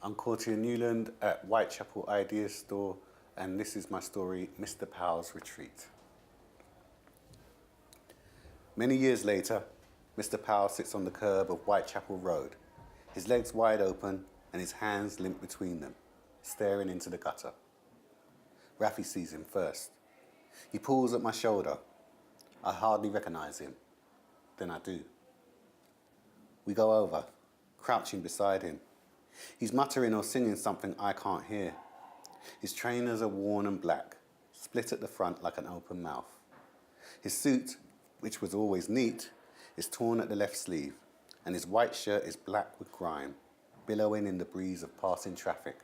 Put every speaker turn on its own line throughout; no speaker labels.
I'm Courttia Newland at Whitechapel Idea Store, and this is my story, Mr. Powell's Retreat. Many years later, Mr. Powell sits on the curb of Whitechapel Road, his legs wide open and his hands limp between them, staring into the gutter. Rafi sees him first. He pulls at my shoulder. I hardly recognize him. Then I do. We go over, crouching beside him. He's muttering or singing something I can't hear. His trainers are worn and black, split at the front like an open mouth. His suit, which was always neat, is torn at the left sleeve, and his white shirt is black with grime, billowing in the breeze of passing traffic.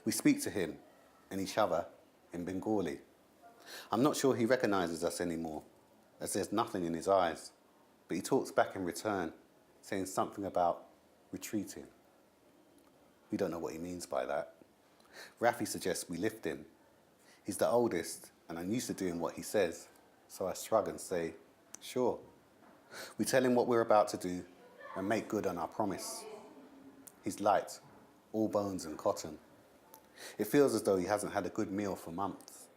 We speak to him and each other in Bengali. I'm not sure he recognizes us anymore, as there's nothing in his eyes, but he talks back in return, saying something about retreating. We don't know what he means by that. Rafi suggests we lift him. He's the oldest, and I'm used to doing what he says, so I shrug and say, sure. We tell him what we're about to do and make good on our promise. He's light, all bones and cotton. It feels as though he hasn't had a good meal for months.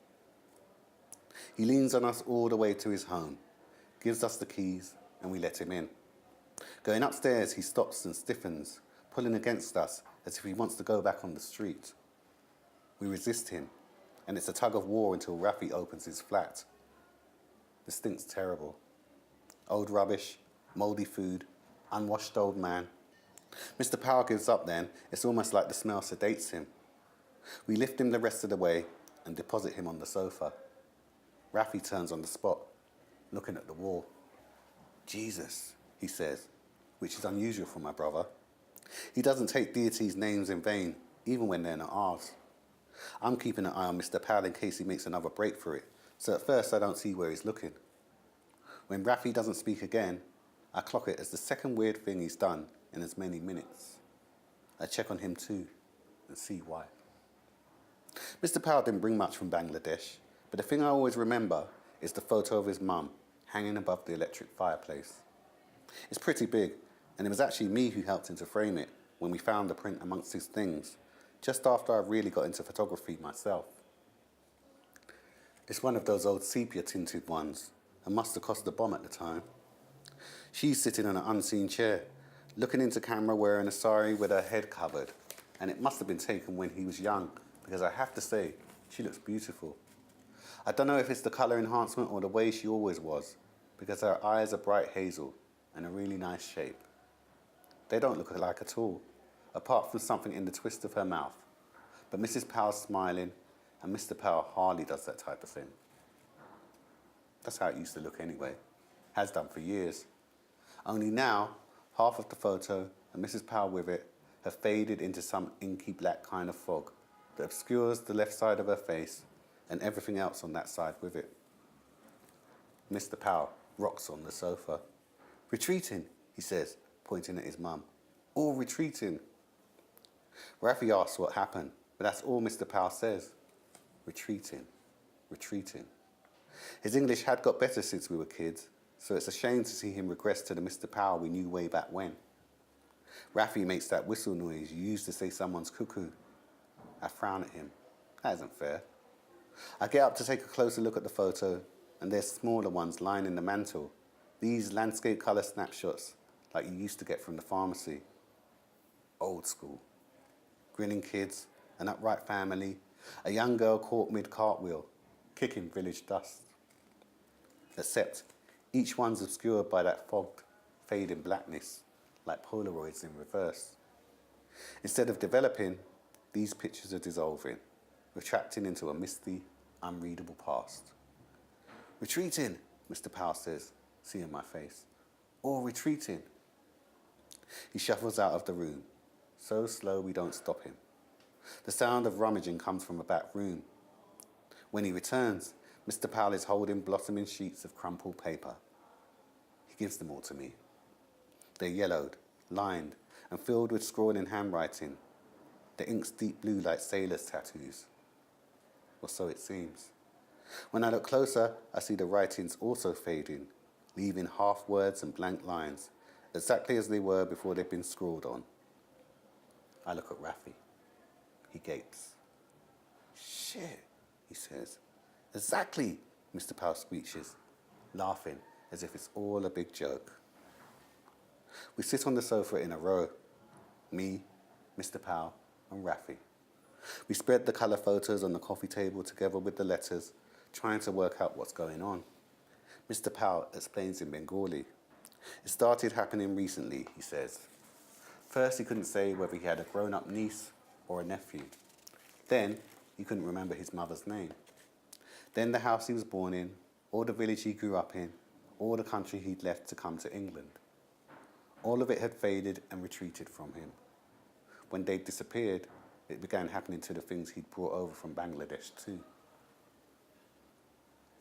He leans on us all the way to his home, gives us the keys, and we let him in. Going upstairs, he stops and stiffens, pulling against us as if he wants to go back on the street. We resist him, and it's a tug of war until Rafi opens his flat. The stink's terrible. Old rubbish, mouldy food, unwashed old man. Mr. Powell gives up then. It's almost like the smell sedates him. We lift him the rest of the way and deposit him on the sofa. Rafi turns on the spot, looking at the wall. Jesus, he says, which is unusual for my brother. He doesn't take deities' names in vain, even when they're not ours. I'm keeping an eye on Mr. Powell in case he makes another break for it, so at first I don't see where he's looking. When Rafi doesn't speak again, I clock it as the second weird thing he's done in as many minutes. I check on him too, and see why. Mr. Powell didn't bring much from Bangladesh, but the thing I always remember is the photo of his mum hanging above the electric fireplace. It's pretty big, and it was actually me who helped him to frame it when we found the print amongst his things, just after I really got into photography myself. It's one of those old sepia-tinted ones, and must have cost a bomb at the time. She's sitting on an unseen chair, looking into camera wearing a sari with her head covered, and it must have been taken when he was young, because I have to say, she looks beautiful. I don't know if it's the colour enhancement or the way she always was, because her eyes are bright hazel and a really nice shape. They don't look alike at all, apart from something in the twist of her mouth. But Mrs. Powell's smiling, and Mr. Powell hardly does that type of thing. That's how it used to look anyway, has done for years. Only now, half of the photo, and Mrs. Powell with it, have faded into some inky black kind of fog that obscures the left side of her face and everything else on that side with it. Mr. Powell rocks on the sofa. Retreating, he says, pointing at his mum. All retreating. Rafi asks what happened, but that's all Mr. Powell says. Retreating, retreating. His English had got better since we were kids, so it's a shame to see him regress to the Mr. Powell we knew way back when. Rafi makes that whistle noise you use to say someone's cuckoo. I frown at him. That isn't fair. I get up to take a closer look at the photo, and there's smaller ones lining the mantle. These landscape colour snapshots, like you used to get from the pharmacy. Old school. Grinning kids, an upright family, a young girl caught mid-cartwheel, kicking village dust. Except each one's obscured by that fogged, fading blackness, like Polaroids in reverse. Instead of developing, these pictures are dissolving, retracting into a misty, unreadable past. Retreating, Mr. Powell says, seeing my face. All retreating. He shuffles out of the room, so slow we don't stop him. The sound of rummaging comes from a back room. When he returns, Mr. Powell is holding blossoming sheets of crumpled paper. He gives them all to me. They're yellowed, lined, and filled with scrawling handwriting. The ink's deep blue like sailors' tattoos. Or so it seems. When I look closer, I see the writings also fading, leaving half words and blank lines, exactly as they were before they'd been scrawled on. I look at Rafi. He gapes. Shit, he says. Exactly, Mr. Powell screeches, laughing as if it's all a big joke. We sit on the sofa in a row. Me, Mr. Powell, and Rafi. We spread the colour photos on the coffee table together with the letters, trying to work out what's going on. Mr. Powell explains in Bengali. It started happening recently, he says. First, he couldn't say whether he had a grown-up niece or a nephew. Then, he couldn't remember his mother's name. Then the house he was born in, or the village he grew up in, or the country he'd left to come to England. All of it had faded and retreated from him. When they'd disappeared, it began happening to the things he'd brought over from Bangladesh too.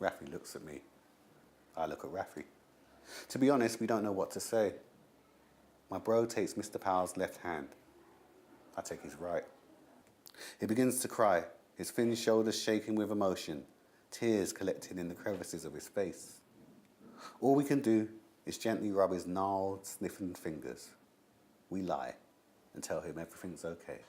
Rafi looks at me. I look at Rafi. To be honest, we don't know what to say. My bro takes Mr. Powell's left hand. I take his right. He begins to cry, his thin shoulders shaking with emotion, tears collecting in the crevices of his face. All we can do is gently rub his gnarled, sniffing fingers. We lie and tell him everything's okay.